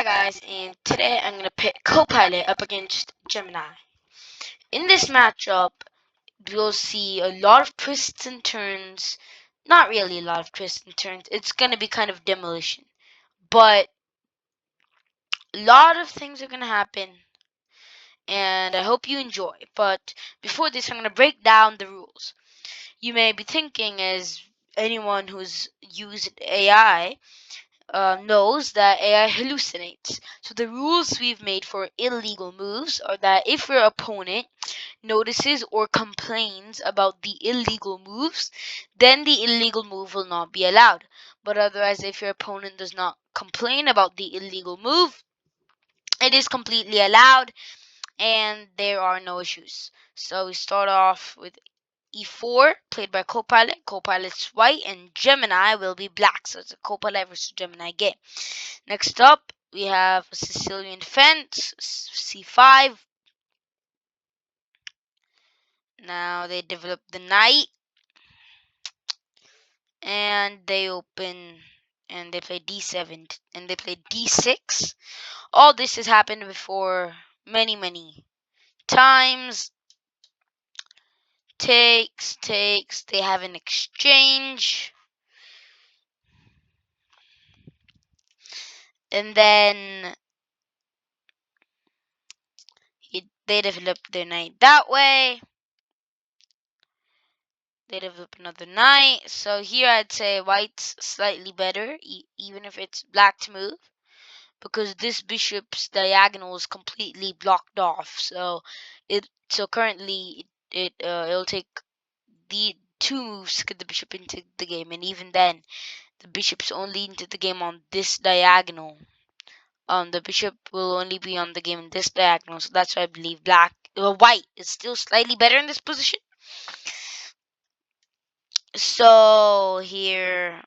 Hi guys, and today I'm going to pit Copilot up against Gemini. In this matchup, we'll see a lot of twists and turns. Not really a lot of twists and turns. It's going to be kind of demolition. But a lot of things are going to happen, and I hope you enjoy. But before this, I'm going to break down the rules. You may be thinking, as anyone who's used AI, knows that AI hallucinates. So the rules we've made for illegal moves are that if your opponent notices or complains about the illegal moves, then the illegal move will not be allowed. But otherwise, if your opponent does not complain about the illegal move, it is completely allowed and there are no issues. So we start off with E4, played by Copilot. Copilot's white and Gemini will be black. So it's a Copilot versus Gemini game. Next up, we have a Sicilian defense, C5. Now they develop the knight, and they open, and they play D7, and they play D6. All this has happened before many times. Takes, they have an exchange. And then they develop their knight that way. They develop another knight. So here I'd say white's slightly better, even if it's black to move, because this bishop's diagonal is completely blocked off. So currently it'll take the two moves to get the bishop into the game, and even then the bishop's only into the game on this diagonal. The bishop will only be on the game in this diagonal, so that's why I believe white is still slightly better in this position. So here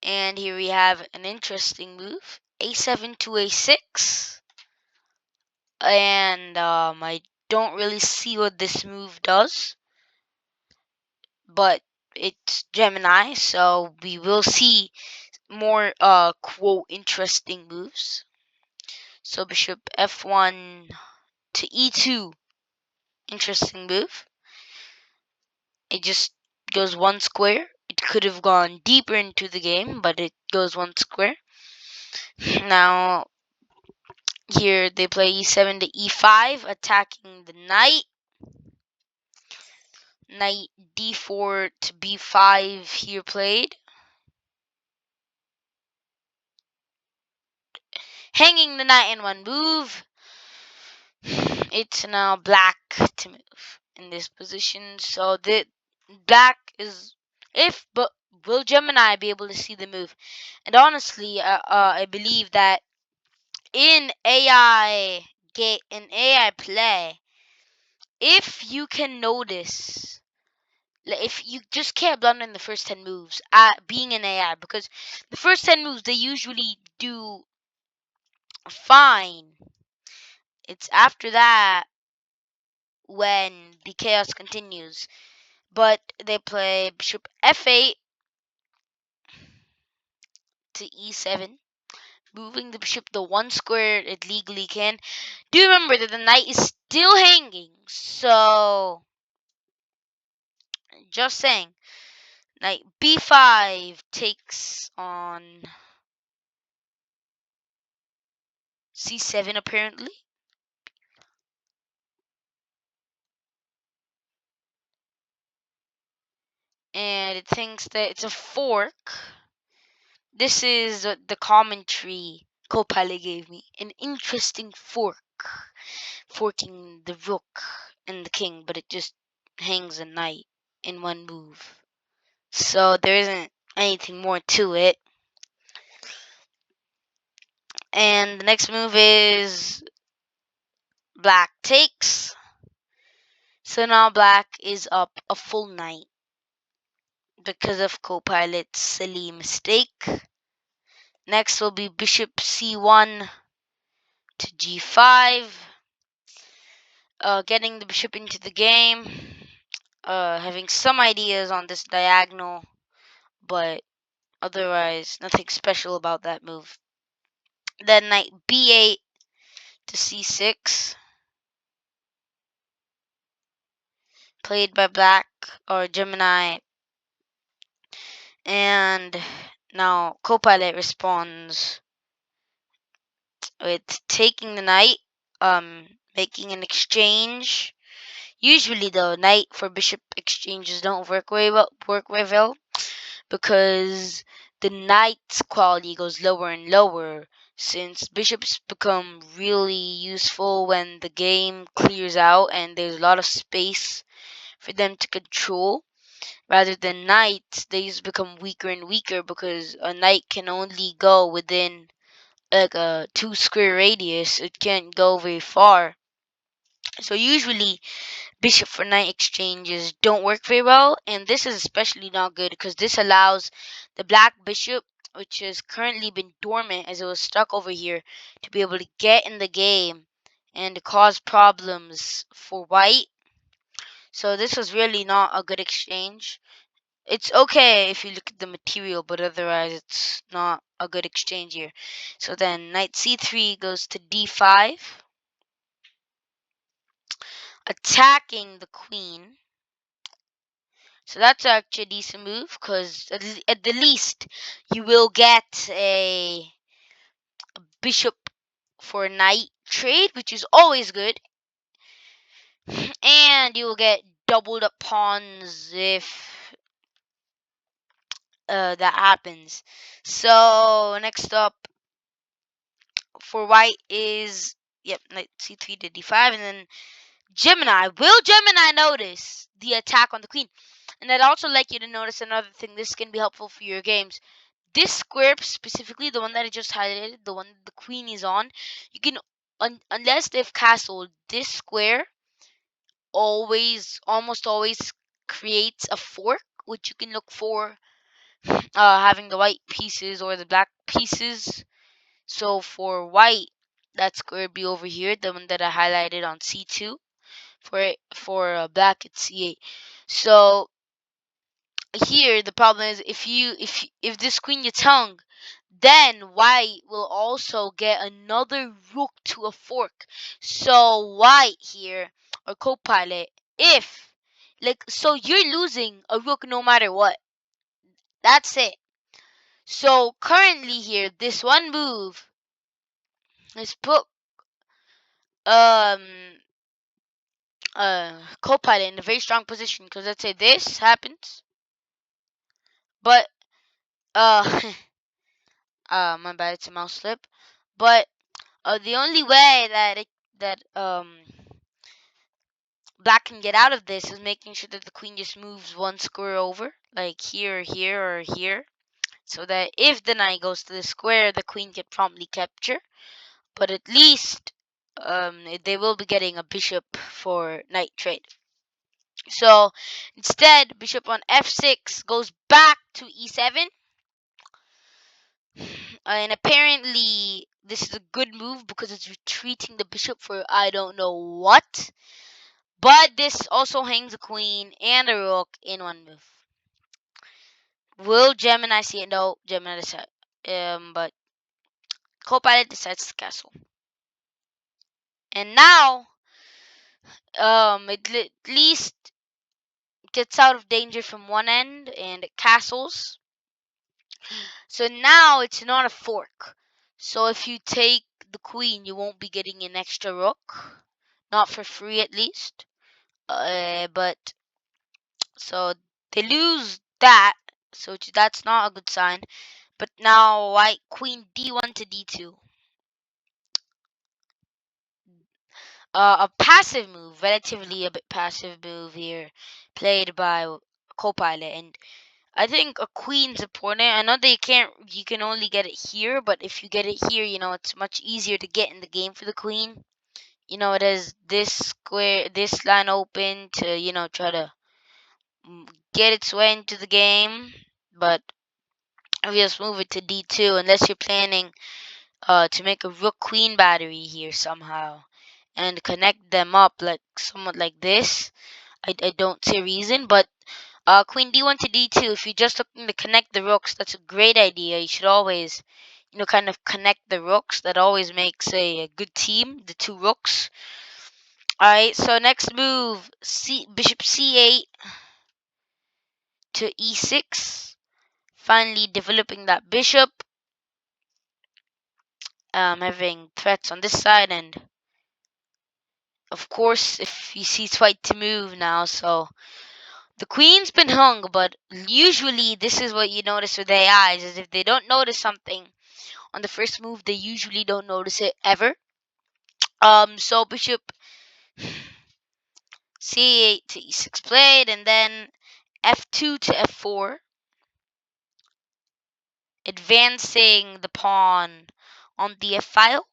we have an interesting move, a7 to a6, and I don't really see what this move does, but it's Gemini, so we will see more quote interesting moves. So bishop f1 to e2, interesting move. It just goes one square. It could have gone deeper into the game, but it goes one square. Now here they play e7 to e5, attacking the knight. Knight d4 to b5 here played. Hanging the knight in one move. It's now black to move in this position. So the black is but will Gemini be able to see the move? And honestly, I believe that in AI play, if you can notice, if you just can't blunder in the first 10 moves, being an AI, because the first 10 moves they usually do fine. It's after that when the chaos continues. But they play bishop f8 to e7, moving the bishop the one square it legally can. Do remember that the knight is still hanging, so just saying. Knight b5 takes on c7 apparently. And it thinks that it's a fork. This is what the commentary Copilot gave me. An interesting fork. Forking the rook and the king, but it just hangs a knight in one move. So there isn't anything more to it. And the next move is black takes. So now black is up a full knight because of Copilot's silly mistake. Next will be bishop c1 to g5. Getting the bishop into the game. Having some ideas on this diagonal, but Otherwise, nothing special about that move. Then knight b8 to c6, played by black or Gemini. And now Copilot responds with taking the knight, making an exchange. Usually, the knight for bishop exchanges don't work very well because the knight's quality goes lower and lower, since bishops become really useful when the game clears out and there's a lot of space for them to control. Rather than knights, they just become weaker and weaker because a knight can only go within like a 2 square radius. It can't go very far. So usually bishop for knight exchanges don't work very well, and this is especially not good because this allows the black bishop, which has currently been dormant as it was stuck over here, to be able to get in the game and cause problems for white. So this was really not a good exchange. It's okay if you look at the material, but otherwise it's not a good exchange here. So then knight c3 goes to d5, attacking the queen. So that's actually a decent move because at the least you will get a bishop for knight trade, which is always good. And you will get doubled up pawns if that happens. So next up for white is, yep, knight c3 to d5, and then Gemini. Will Gemini notice the attack on the queen? And I'd also like you to notice another thing. This can be helpful for your games. This square specifically, the one that I just highlighted, the one the queen is on, you can, unless they've castled, this square almost always creates a fork, which you can look for having the white pieces or the black pieces. So for white, that square would be over here, the one that I highlighted on c2. For black, it's c8. So here the problem is if this queen gets hung, then white will also get another rook to a fork. So white here, or Copilot, if so you're losing a rook no matter what. That's it. So currently here, this one move is put um Copilot in a very strong position, because let's say this happens, but my bad, it's a mouse slip. But the only way that black can get out of this is making sure that the queen just moves one square over, like here, here, or here, so that if the knight goes to the square, the queen can promptly capture. But at least they will be getting a bishop for knight trade. So instead, bishop on f6 goes back to e7. And apparently this is a good move because it's retreating the bishop for I don't know what. But this also hangs a queen and a rook in one move. Will Gemini see it? No, Gemini decide. But Copilot decides to castle. And now, it at least gets out of danger from one end and it castles. So now it's not a fork. So if you take the queen, you won't be getting an extra rook. Not for free, at least. But so they lose that, so that's not a good sign. But now white queen d1 to d2. A passive move, relatively a bit passive move here, played by Copilot, and I think a queen's important. I know you can only get it here, but if you get it here, it's much easier to get in the game for the queen. It has this line open to, try to get its way into the game. But if you just move it to d2, unless you're planning to make a rook queen battery here somehow and connect them up like somewhat like this, I don't see a reason. But Queen d1 to d2. If you're just looking to connect the rooks, that's a great idea. You should always, kind of connect the rooks. That always makes a good team, the two rooks. Alright, so next move, bishop c8 to e6. Finally developing that bishop. Having threats on this side, and of course, if you see it's white to move now, so the queen's been hung, but usually this is what you notice with AIs, is if they don't notice something on the first move, they usually don't notice it ever. So bishop c8 to e6 played, and then f2 to f4, advancing the pawn on the f file.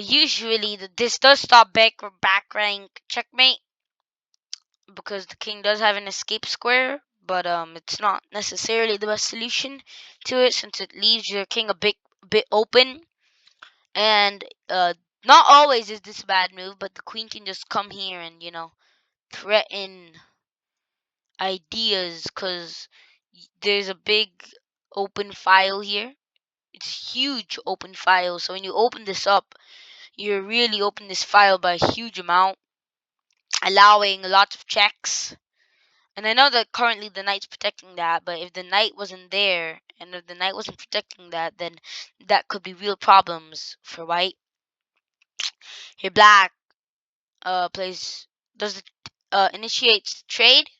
Usually this does stop back rank checkmate, because the king does have an escape square, but it's not necessarily the best solution to it, since it leaves your king a bit open. And not always is this a bad move, but the queen can just come here and threaten ideas, because there's a big open file here. It's huge open file, so when you open this up, you're really open this file by a huge amount, allowing lots of checks. And I know that currently the knight's protecting that, but if the knight wasn't there, and if the knight wasn't protecting that, then that could be real problems for white. Here black plays, initiates trade.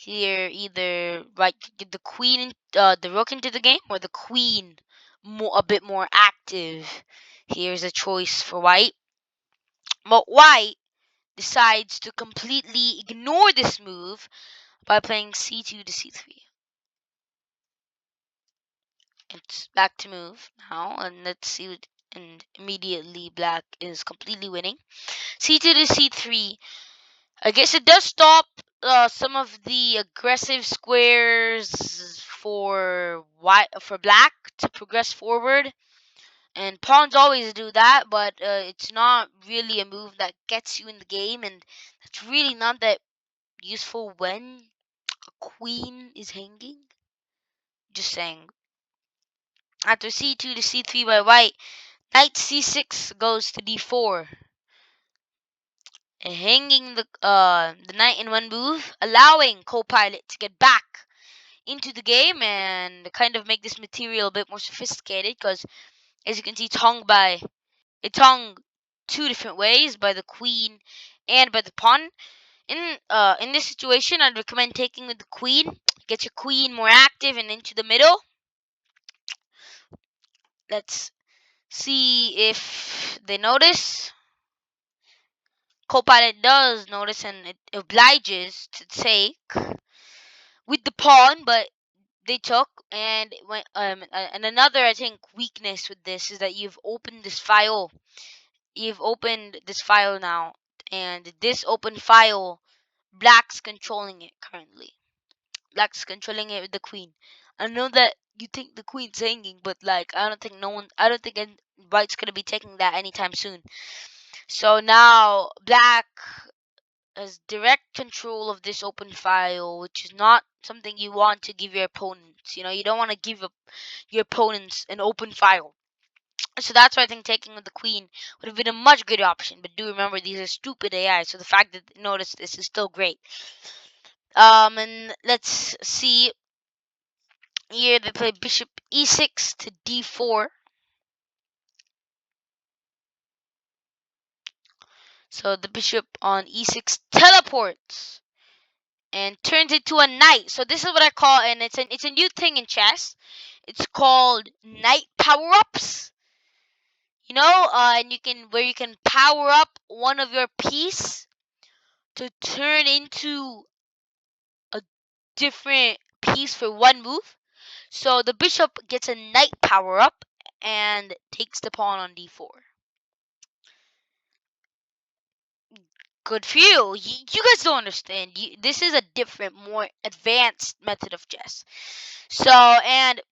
Here either white get the queen, the rook into the game, or the queen a bit more active. Here's a choice for white. But white decides to completely ignore this move by playing c2 to c3. It's back to move now, and let's see what, and immediately black is completely winning. c2 to c3. I guess it does stop some of the aggressive squares for black to progress forward, and pawns always do that, but it's not really a move that gets you in the game, and it's really not that useful when a queen is hanging. Just saying. After c2 to c3 by white, knight c6 goes to d4, hanging the knight in one move, allowing Copilot to get back into the game and kind of make this material a bit more sophisticated, because as you can see, it's hung two different ways, by the queen and by the pawn. In this situation, I'd recommend taking with the queen. Get your queen more active and into the middle. Let's see if they notice. Copilot does notice, and it obliges to take with the pawn, but they took. And and another, I think, weakness with this is that you've opened this file. You've opened this file now, and this open file, black's controlling it currently. Black's controlling it with the queen. I know that you think the queen's hanging, but like I don't think white's gonna be taking that anytime soon. So now black has direct control of this open file, which is not something you want to give your opponents. You don't want to give your opponents an open file. So that's why I think taking with the queen would have been a much good option. But do remember, these are stupid AI, so the fact that they noticed this is still great. And let's see. Here they play bishop e6 to d4. So the bishop on e6 teleports and turns it to a knight. So this is what I call, and it's a new thing in chess. It's called knight power ups. And you can power up one of your piece to turn into a different piece for one move. So the bishop gets a knight power up and takes the pawn on d4. Good for you. You guys don't understand. This is a different, more advanced method of chess. So, and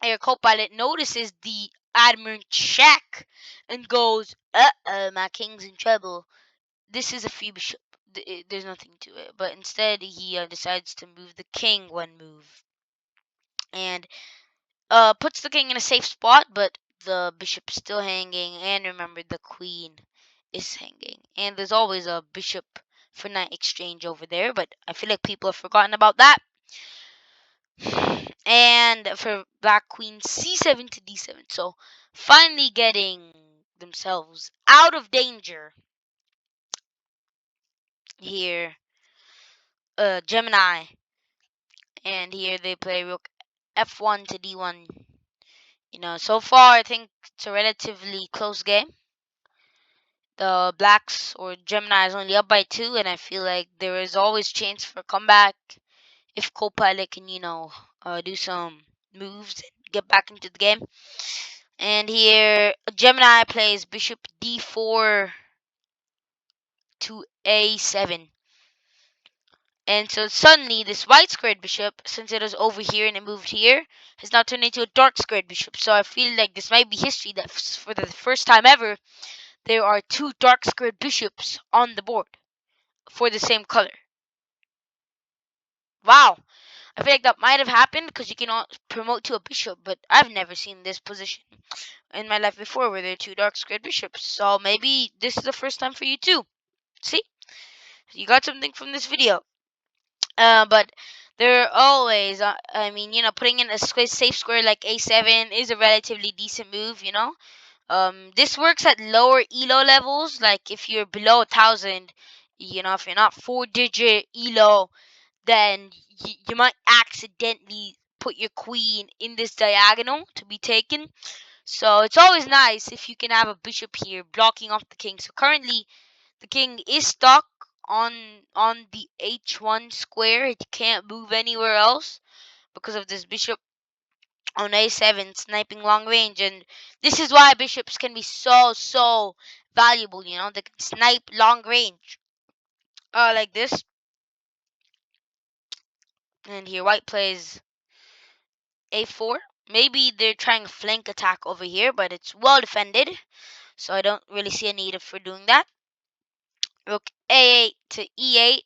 your Copilot notices the admiral check and goes, "Uh-oh, my king's in trouble. This is a free bishop. there's nothing to it. But instead, he decides to move the king one move, and puts the king in a safe spot, but the bishop's still hanging. And remember, the queen is hanging, and there's always a bishop for knight exchange over there. But I feel like people have forgotten about that. And for black, queen c7 to d7. So finally getting themselves out of danger here, Gemini. And here they play rook f1 to d1. So far I think it's a relatively close game. The blacks or Gemini is only up by 2, and I feel like there is always chance for comeback if Copilot can, do some moves and get back into the game. And here, Gemini plays bishop d4 to a7. And so suddenly, this white squared bishop, since it was over here and it moved here, has now turned into a dark squared bishop. So I feel like this might be history that for the first time ever, there are 2 dark squared bishops on the board for the same color. Wow. I feel like that might have happened because you can promote to a bishop, but I've never seen this position in my life before where there are 2 dark squared bishops. So maybe this is the first time for you too. See? You got something from this video. But there are always, putting in a safe square like a7 is a relatively decent move, This works at lower elo levels, like if you're below 1,000, if you're not 4-digit elo, then you might accidentally put your queen in this diagonal to be taken. So it's always nice if you can have a bishop here blocking off the king. So currently the king is stuck on the h1 square. It can't move anywhere else because of this bishop on a7 sniping long range, and this is why bishops can be so valuable. They can snipe long range like this. And here white plays a4. Maybe they're trying a flank attack over here, but it's well defended, so I don't really see a need for doing that. Rook a8 to e8.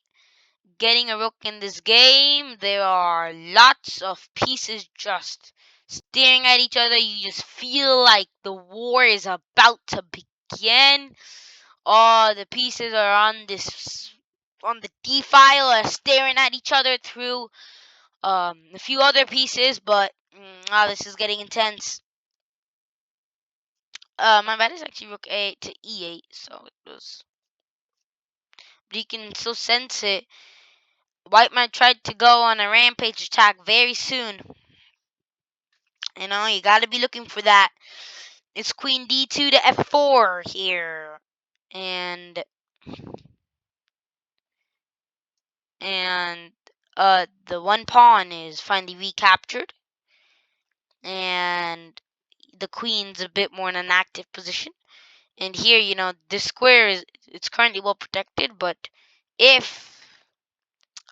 Getting a rook in this game, there are lots of pieces just staring at each other. You just feel like the war is about to begin. All the pieces are on the d file, are staring at each other through a few other pieces, but this is getting intense. My bad is actually rook a8 to e8, so it was, but you can still sense it. White might try to go on a rampage attack very soon. You gotta be looking for that. It's queen d2 to f4 here, and the one pawn is finally recaptured, and the queen's a bit more in an active position. And here, this square it's currently well protected, but if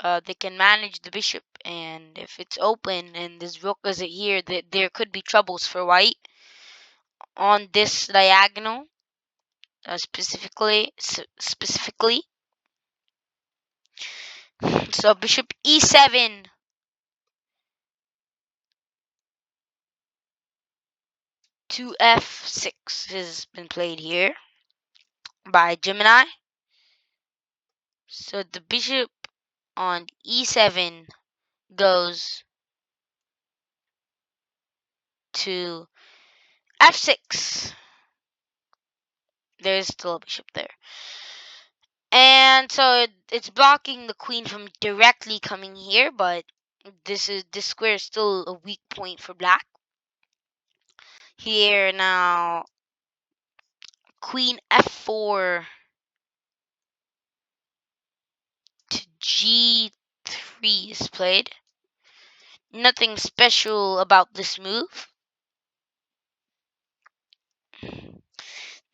they can manage the bishop, and if it's open and this rook is here, there could be troubles for white on this diagonal, specifically. So bishop e7 to f6 has been played here by Gemini. So the bishop on e7 goes to f6. There's still a bishop there. And so it's blocking the queen from directly coming here, but this square is still a weak point for black. Here now, queen f4 to g3 is played. Nothing special about this move.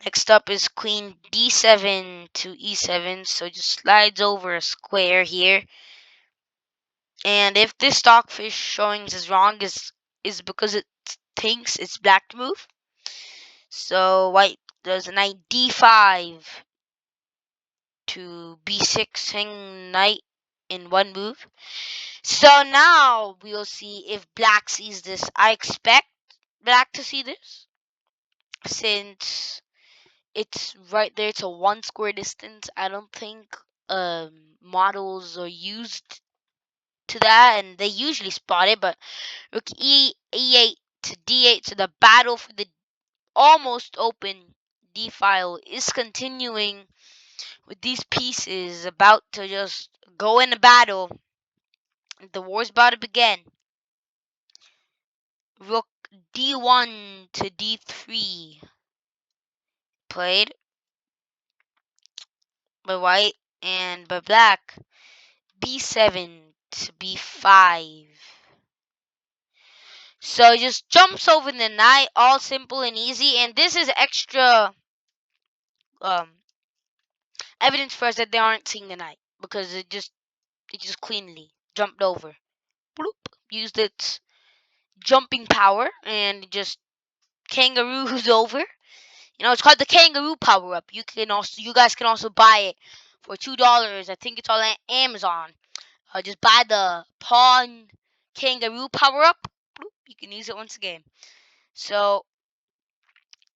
Next up is queen d7 to e7, so just slides over a square here. And if this stockfish showing is wrong, is because it thinks it's black to move. So white does a knight d5 to b6, hang knight in one move. So now we'll see if black sees this. I expect black to see this, since it's right there. It's a 1 square distance. I don't think models are used to that, and they usually spot it. But rook e8 to d8, so the battle for the almost open d file is continuing, with these pieces about to just go in a battle. The war's about to begin. Rook d1 to d3 played by white, and by black b7 to b5. So it just jumps over the knight, all simple and easy. And this is extra um, evidence for us that they aren't seeing the knight, because it just cleanly jumped over. Bloop, used its jumping power and just kangaroos over. It's called the kangaroo power up. You guys can also buy it for $2. I think it's on Amazon. Just buy the pawn kangaroo power up. You can use it once again. So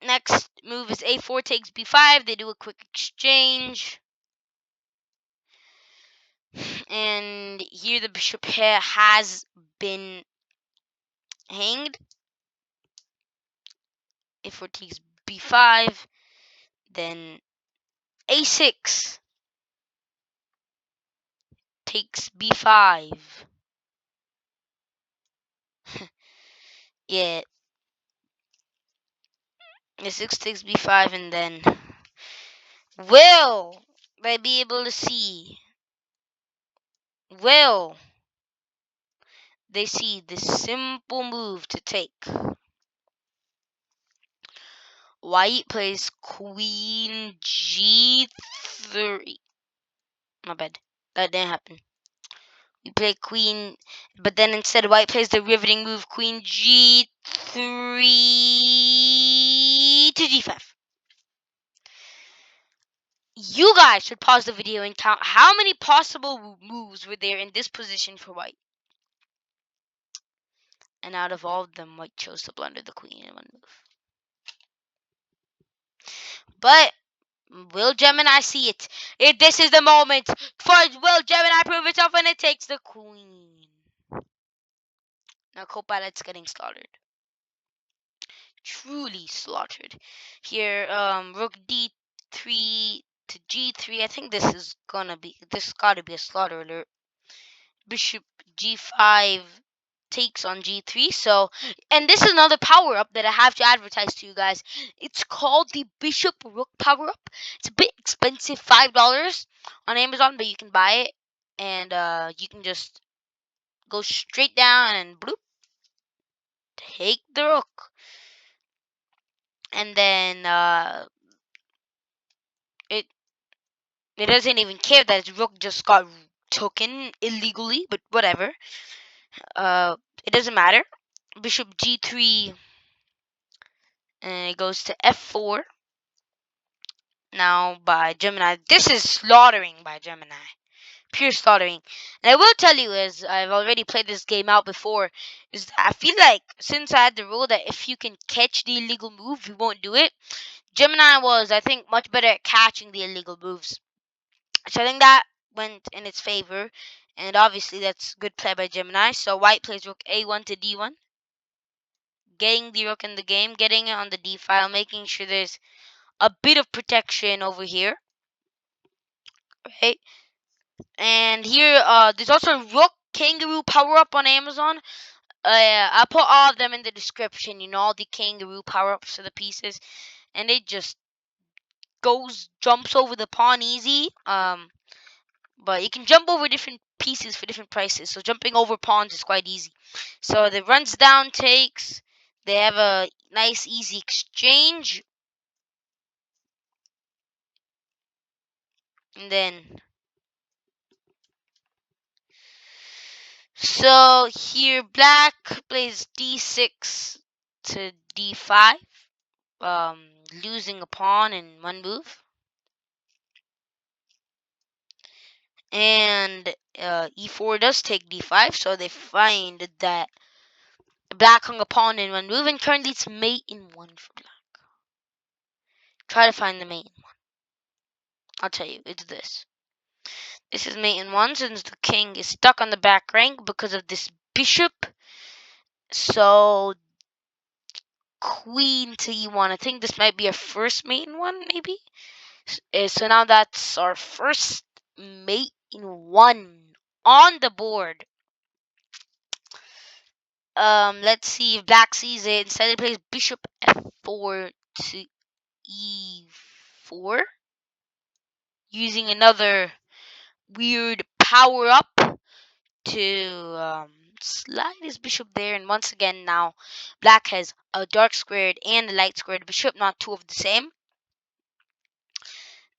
next move is a4 takes b5. They do a quick exchange, and here the bishop has been hanged. a4 takes b5, then a6 takes b5. Yeah, a6 takes b5, and then will they be able to see? Will they see the simple move to take? White plays queen g3. My bad. That didn't happen. We play queen, but then instead white plays the riveting move queen g3 to g5. You guys should pause the video and count how many possible moves were there in this position for white. And out of all of them, white chose to blunder the queen in one move. But will Gemini see it? If this is the moment for will Gemini prove itself, and it takes the queen. Now Copilot's getting slaughtered. Truly slaughtered. Here, rook d3 to g3. I think this gotta be a slaughter alert. Bishop g5 takes on g3. So, and this is another power up that I have to advertise to you guys. It's called the Bishop Rook power up. It's a bit expensive, $5 on Amazon, but you can buy it, and you can just go straight down and bloop, take the rook, and then it doesn't even care that its rook just got taken illegally, but whatever. It doesn't matter. Bishop g3, and it goes to f4. Now by Gemini. This is slaughtering by Gemini. Pure slaughtering. And I will tell you, as I've already played this game out before, is that I feel like since I had the rule that if you can catch the illegal move, you won't do it. Gemini was, I think, much better at catching the illegal moves. So I think that went in its favor. And obviously that's good play by Gemini. So white plays rook a1 to d1. Getting the rook in the game, getting it on the d file, making sure there's a bit of protection over here. Right? And here, there's also rook kangaroo power up on Amazon. I'll put all of them in the description. All the kangaroo power ups for the pieces, and it just jumps over the pawn easy. But you can jump over different pieces for different prices. So jumping over pawns is quite easy. So the runs down takes. They have a nice easy exchange, and then. So here black plays d6 to d5, losing a pawn in one move. And e4 does take d5, so they find that black hung upon in one move, and currently it's mate in one for black. Try to find the mate in one. I'll tell you, it's this. This is mate in one since the king is stuck on the back rank because of this bishop. So queen to e1. I think this might be our first mate in one, maybe. So now that's our first mate in one on the board. Let's see if black sees it. Instead, it plays bishop f4 to e4, using another weird power up to slide his bishop there. And once again, now black has a dark squared and a light squared bishop, not two of the same.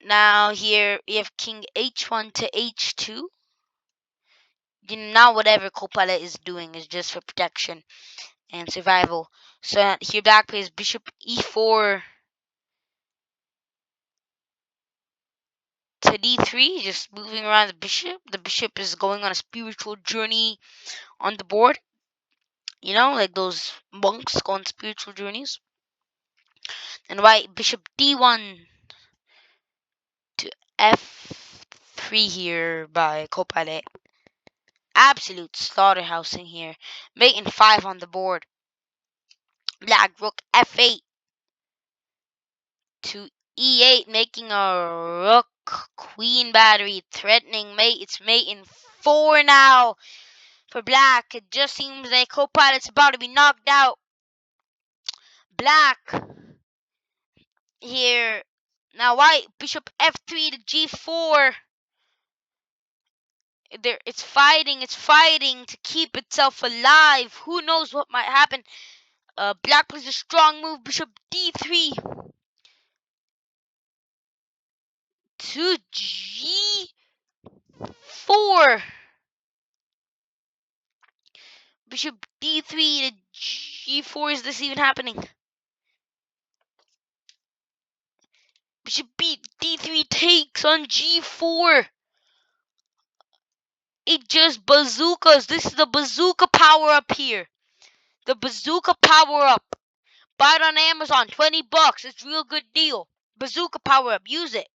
Now here we have king h1 to h2. Now whatever copilot is doing is just for protection and survival. So here black plays bishop e4 to d3, just moving around the bishop. The bishop is going on a spiritual journey on the board. You know, like those monks go on spiritual journeys. And white bishop d1 to f3 here by copilot. Absolute slaughterhousing here. Mate in 5 on the board. Black rook f8 to e8, making a rook queen battery, threatening mate. It's mate in 4 now for black. It just seems like copilot's about to be knocked out. Black here. Now white bishop f3 to g4. It's fighting to keep itself alive. Who knows what might happen? Black plays a strong move, bishop d3 to g4. Bishop d3 to g4. Is this even happening? Bishop d3 takes on g4. It just bazookas. This is the bazooka power up here. The bazooka power up. Buy it on Amazon. $20. It's a real good deal. Bazooka power up. Use it.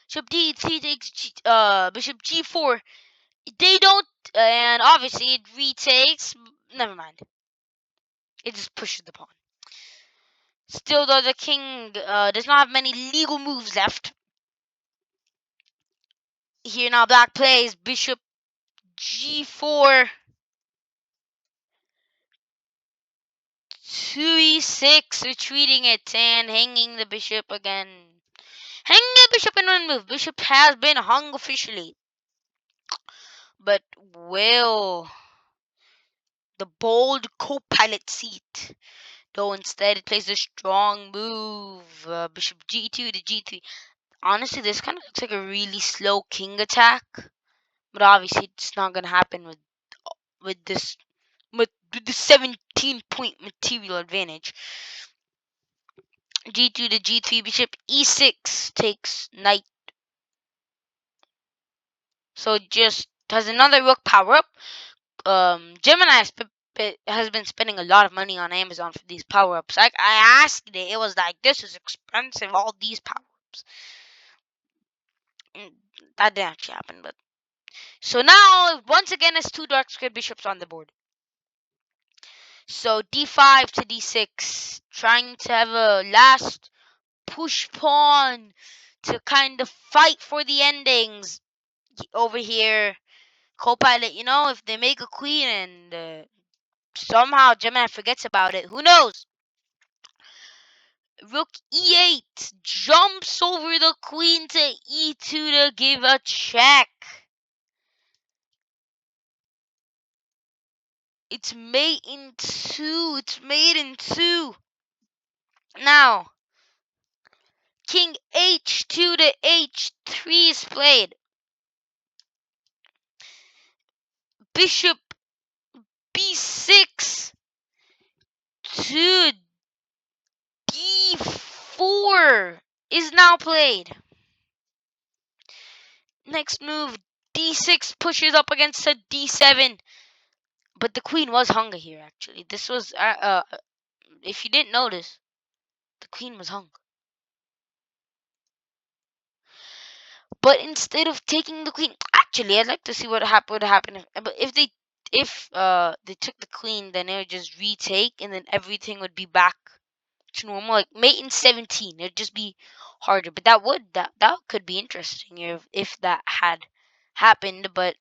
Bishop d3 takes bishop g4. They don't, and obviously it retakes. Never mind. It just pushes the pawn. Still, though, the king does not have many legal moves left. Here now, black plays bishop g4 to e6, retreating it and hanging the bishop again. Hanging the bishop in one move. Bishop has been hung officially. But will the bold co-pilot seat? Though instead it plays a strong move. Bishop g2 to g3. Honestly, this kind of looks like a really slow king attack. But obviously, it's not going to happen with this with the 17-point material advantage. G2 to G3, bishop E6 takes knight. So just has another rook power up. Gemini has been spending a lot of money on Amazon for these power ups. I asked it, it was like, this is expensive, all these power ups. That didn't actually happen, but so now once again it's two dark squared bishops on the board. So d5 to d6, trying to have a last push pawn to kind of fight for the endings. Over here, copilot, you know, if they make a queen and somehow Gemini forgets about it, who knows? Rook e8 jumps over the queen to e2 to give a check. It's mate in 2. It's mate in 2. Now, king h2 to h3 is played. Bishop b6 to d4 is now played. Next move, d6 pushes up against a d7. But the queen was hung here, actually. This was, if you didn't notice, the queen was hung. But instead of taking the queen, actually, I'd like to see what would happen. But if they took the queen, then it would just retake, and then everything would be back to normal. Like mate in 17, it'd just be harder. But that could be interesting if that had happened. But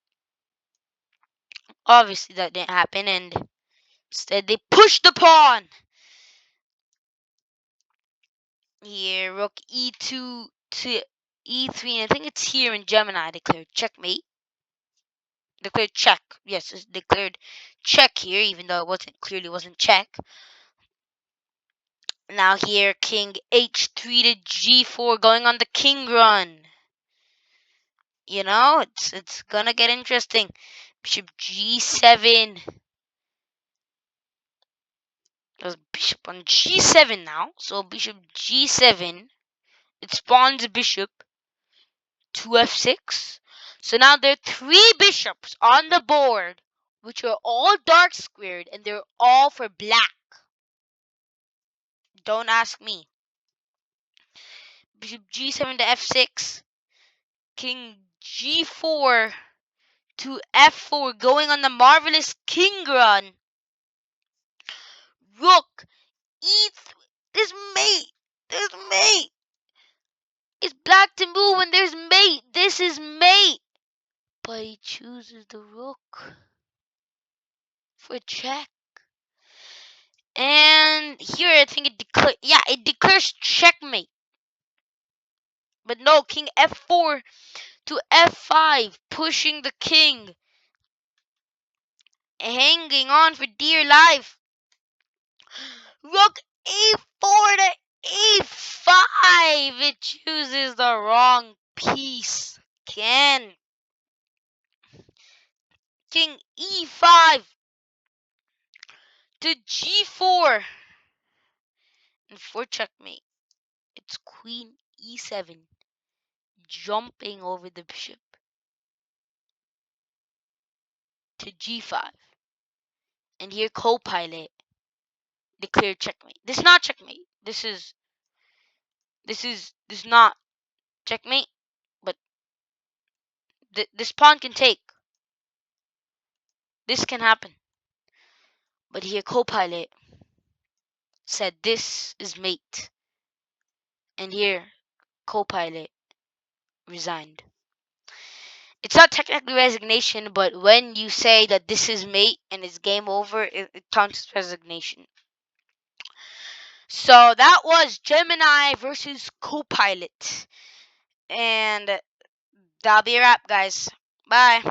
obviously that didn't happen, and instead they pushed the pawn. Here, rook e2 to e3, and I think it's here in Gemini declared checkmate. Declared check. Yes, it's declared check here, even though it clearly wasn't check. Now here, king h3 to g4, going on the king run. You know, it's gonna get interesting. Bishop g7. There's bishop on g7 now. So bishop g7. It spawns a bishop to f6. So now there are 3 bishops on the board, which are all dark squared, and they're all for black. Don't ask me. Bishop g7 to f6. King g4 to f4, going on the marvelous king run. Rook e3. This mate. This mate. It's black to move when there's mate. This is mate. But he chooses the rook for check. And here I think it declares checkmate. But no, king f4 to f5, pushing the king, hanging on for dear life. Rook e4 to e5. It chooses the wrong piece. King e5 to g4. And for checkmate, it's queen e7, jumping over the bishop to g5. And here copilot declared checkmate. This is not checkmate. This is not checkmate, but this pawn can take. This can happen. But here copilot said this is mate. And here copilot resigned. It's not technically resignation, but when you say that this is mate and it's game over, it counts as resignation. So that was Gemini versus Copilot. And that'll be a wrap, guys. Bye.